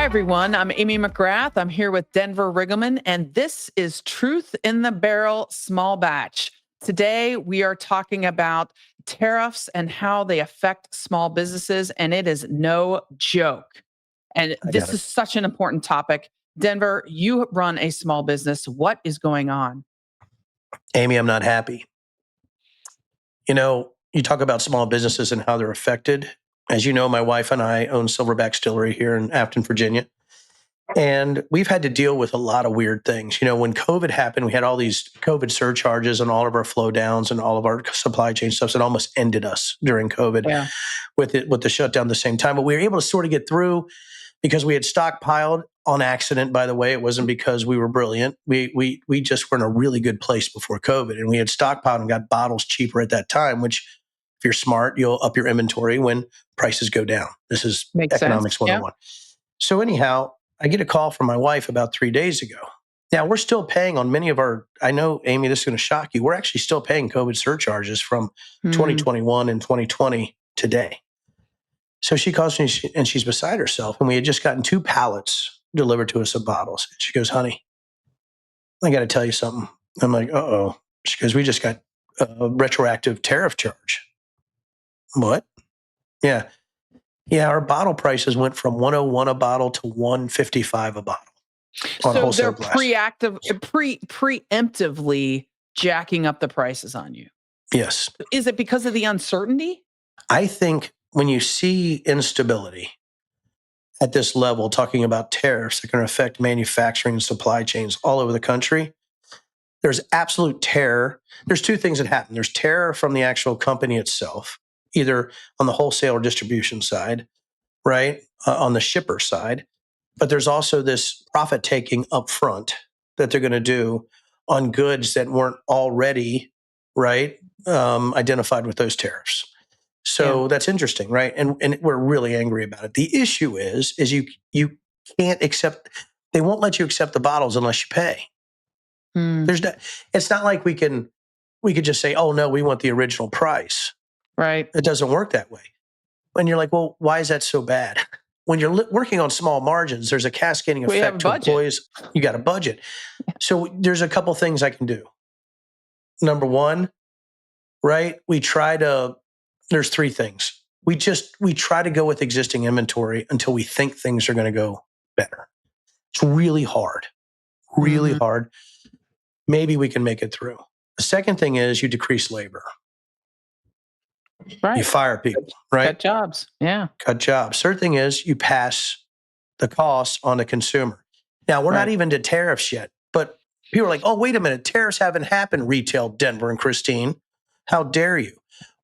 everyone. I'm Amy McGrath. I'm here with Denver Riggleman, and this is Truth in the Barrel Small Batch. Today, we are talking about tariffs and how they affect small businesses, and it is no joke. And this is such an important topic. Denver, you run a small business. What is going on? Amy, I'm not happy. You know, you talk about small businesses and how they're affected. As you know, my wife and I own Silverback Stillery here in Afton, Virginia. And we've had to deal with a lot of weird things. You know, when COVID happened, we had all these COVID surcharges and all of our flow downs and all of our supply chain stuff. It almost ended us during COVID with the shutdown at the same time. But we were able to sort of get through because we had stockpiled on accident, by the way. It wasn't because we were brilliant. We just were in a really good place before COVID. And we had stockpiled and got bottles cheaper at that time, which if you're smart, you'll up your inventory when prices go down. This is Makes economics sense. 101. So anyhow, I get a call from my wife about 3 days ago. Now, we're still paying on many of our, I know, Amy, this is going to shock you. We're actually still paying COVID surcharges from 2021 and 2020 today. So she calls me and she's beside herself. And we had just gotten 2 pallets delivered to us of bottles. And she goes, honey, I got to tell you something. I'm like, uh-oh. She goes, we just got a retroactive tariff charge. What? Yeah. Yeah, our bottle prices went from 101 a bottle to 155 a bottle. So they're preemptively jacking up the prices on you. Yes. Is it because of the uncertainty? I think when you see instability at this level, talking about tariffs that are going to affect manufacturing and supply chains all over the country, there's absolute terror. There's 2 things that happen. There's terror from the actual company itself, either on the wholesale or distribution side, right? On the shipper side. But there's also this profit taking up front that they're going to do on goods that weren't already, right, identified with those tariffs. So that's interesting, right? And we're really angry about it. The issue is you can't accept, they won't let you accept the bottles unless you pay. There's no, it's not like we could just say, oh no, we want the original price. Right. It doesn't work that way. And you're like, well, why is that so bad? When you're working on small margins, there's a cascading effect to employees. You got a budget. So there's a couple things I can do. Number one, right? There's 3 things. We try to go with existing inventory until we think things are going to go better. It's really hard, hard. Maybe we can make it through. The second thing is you decrease labor. Right. You fire people, right? Cut jobs. Yeah. Cut jobs. Third thing is you pass the costs on the consumer. Now, we're not even to tariffs yet, but people are like, oh, wait a minute. Tariffs haven't happened, retail Denver and Christine. How dare you?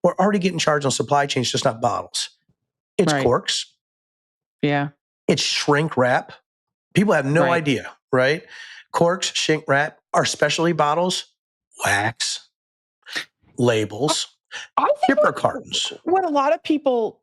We're already getting charged on supply chains, just not bottles. It's corks. Yeah. It's shrink wrap. People have no idea, right? Corks, shrink wrap, our specialty bottles, wax, labels, zipper cartons. What a lot of people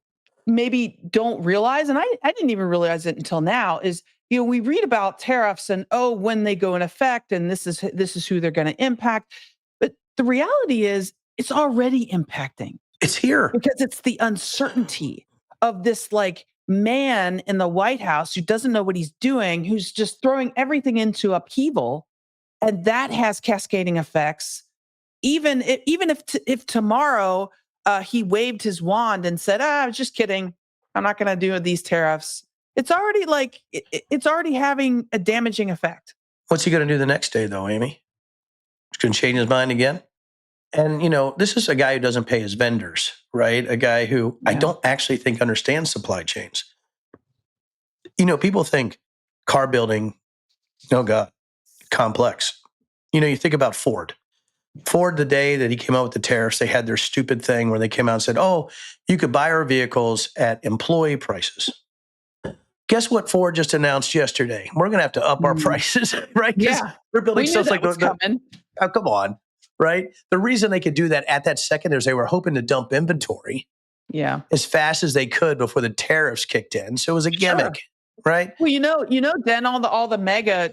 maybe don't realize, and I didn't even realize it until now, is we read about tariffs and when they go in effect, and this is who they're going to impact. But the reality is it's already impacting. It's here. Because it's the uncertainty of this man in the White House who doesn't know what he's doing, who's just throwing everything into upheaval. And that has cascading effects. Even if tomorrow he waved his wand and said, I was just kidding, I'm not going to do these tariffs. It's already it's already having a damaging effect. What's he going to do the next day, though, Amy? He's going to change his mind again? And, this is a guy who doesn't pay his vendors, right? A guy who I don't actually think understands supply chains. People think car building, oh God, complex. You think about Ford. Ford, the day that he came out with the tariffs, they had their stupid thing where they came out and said, oh, you could buy our vehicles at employee prices. Guess what Ford just announced yesterday? We're going to have to up our prices, right? Yeah. We're building stuff like coming. Oh, come on, right? The reason they could do that at that second is they were hoping to dump inventory as fast as they could before the tariffs kicked in. So it was a gimmick. Right. Well, then all the mega,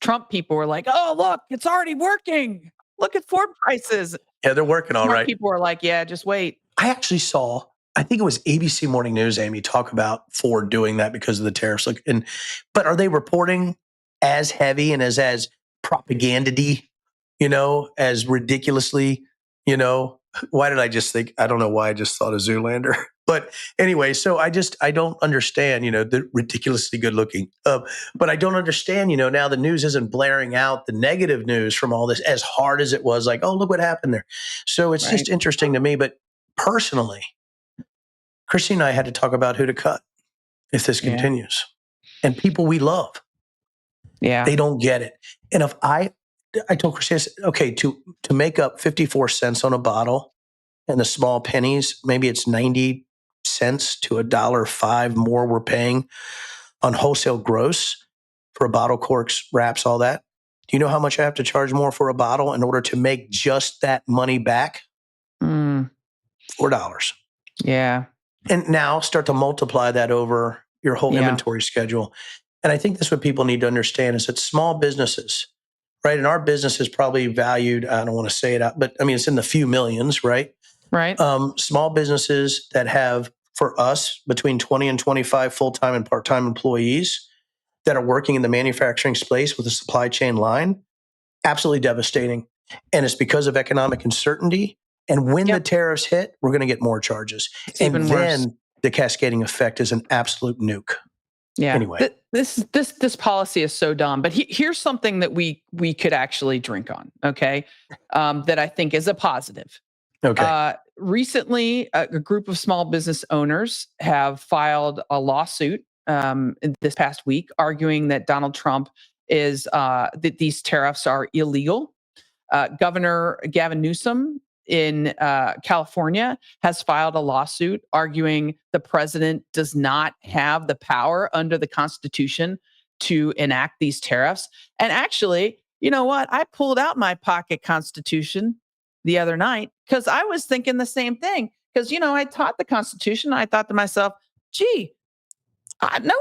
Trump people were like, "Oh, look, it's already working. Look at Ford prices." Yeah, they're working all right. People were like, "Yeah, just wait." I actually saw I think it was ABC Morning News, Amy, talk about Ford doing that because of the tariffs. Like, but are they reporting as heavy and as propaganda-y, as ridiculously, why did I just think, I don't know why I just thought of Zoolander. But anyway, so I don't understand, the ridiculously good looking. But I don't understand, now the news isn't blaring out the negative news from all this as hard as it was like, oh, look what happened there. So it's just interesting to me. But personally, Christy and I had to talk about who to cut if this continues. And people we love, they don't get it. And if I told Christy, I said, okay, to make up 54 cents on a bottle and the small pennies, maybe it's 90 cents to $1.05 more we're paying on wholesale gross for a bottle, corks, wraps, all that. Do you know how much I have to charge more for a bottle in order to make just that money back? $4. Yeah. And now start to multiply that over your whole inventory schedule. And I think that's what people need to understand is that small businesses, right? And our business is probably valued, I don't want to say it out, but I mean, it's in the few millions, right? Right. Small businesses that have, for us, between 20 and 25 full-time and part-time employees that are working in the manufacturing space with a supply chain line, absolutely devastating. And it's because of economic uncertainty. And when the tariffs hit, we're going to get more charges. It's and even then worse. The cascading effect is an absolute nuke. Yeah. Anyway, This policy is so dumb. But here's something that we could actually drink on. Okay, that I think is a positive. Okay. Recently, a group of small business owners have filed a lawsuit this past week, arguing that Donald Trump is that these tariffs are illegal. Governor Gavin Newsom in California has filed a lawsuit arguing the president does not have the power under the Constitution to enact these tariffs. And actually, you know what? I pulled out my pocket Constitution the other night because I was thinking the same thing. Because, I taught the Constitution. I thought to myself, gee, nowhere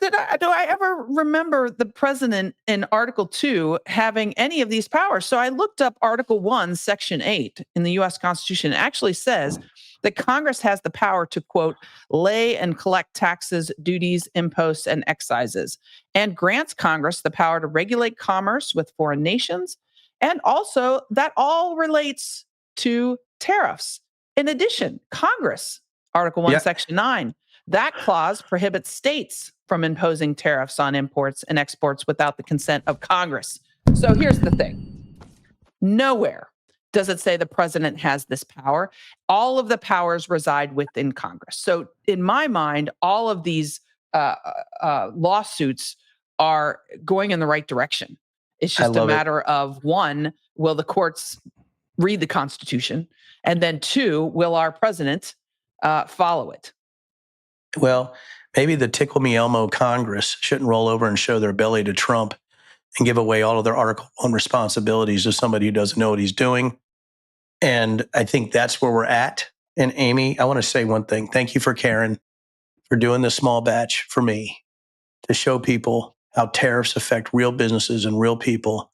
do I ever remember the president in Article 2 having any of these powers. So I looked up Article 1, Section 8 in the U.S. Constitution. It actually says that Congress has the power to, quote, lay and collect taxes, duties, imposts, and excises, and grants Congress the power to regulate commerce with foreign nations. And also, that all relates to tariffs. In addition, Congress, Article 1, Section 9, that clause prohibits states from imposing tariffs on imports and exports without the consent of Congress. So here's the thing. Nowhere does it say the president has this power. All of the powers reside within Congress. So in my mind, all of these lawsuits are going in the right direction. It's just a matter of, one, will the courts read the Constitution? And then two, will our president follow it? Well, maybe the Tickle Me Elmo Congress shouldn't roll over and show their belly to Trump and give away all of their Article 1 responsibilities to somebody who doesn't know what he's doing. And I think that's where we're at. And Amy, I want to say one thing. Thank you for Karen for doing this small batch for me to show people how tariffs affect real businesses and real people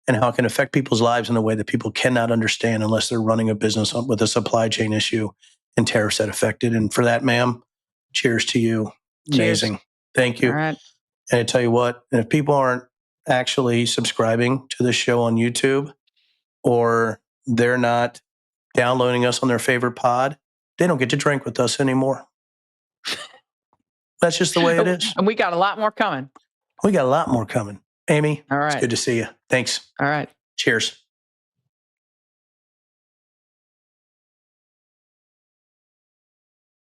and how it can affect people's lives in a way that people cannot understand unless they're running a business with a supply chain issue and tariffs that affect it. And for that, ma'am, cheers to you. Amazing. Cheers. Thank you. All right. And I tell you what, and if people aren't actually subscribing to this show on YouTube or they're not downloading us on their favorite pod, they don't get to drink with us anymore. That's just the way it is. And we got a lot more coming. We got a lot more coming. Amy, all right. It's good to see you. Thanks. All right. Cheers.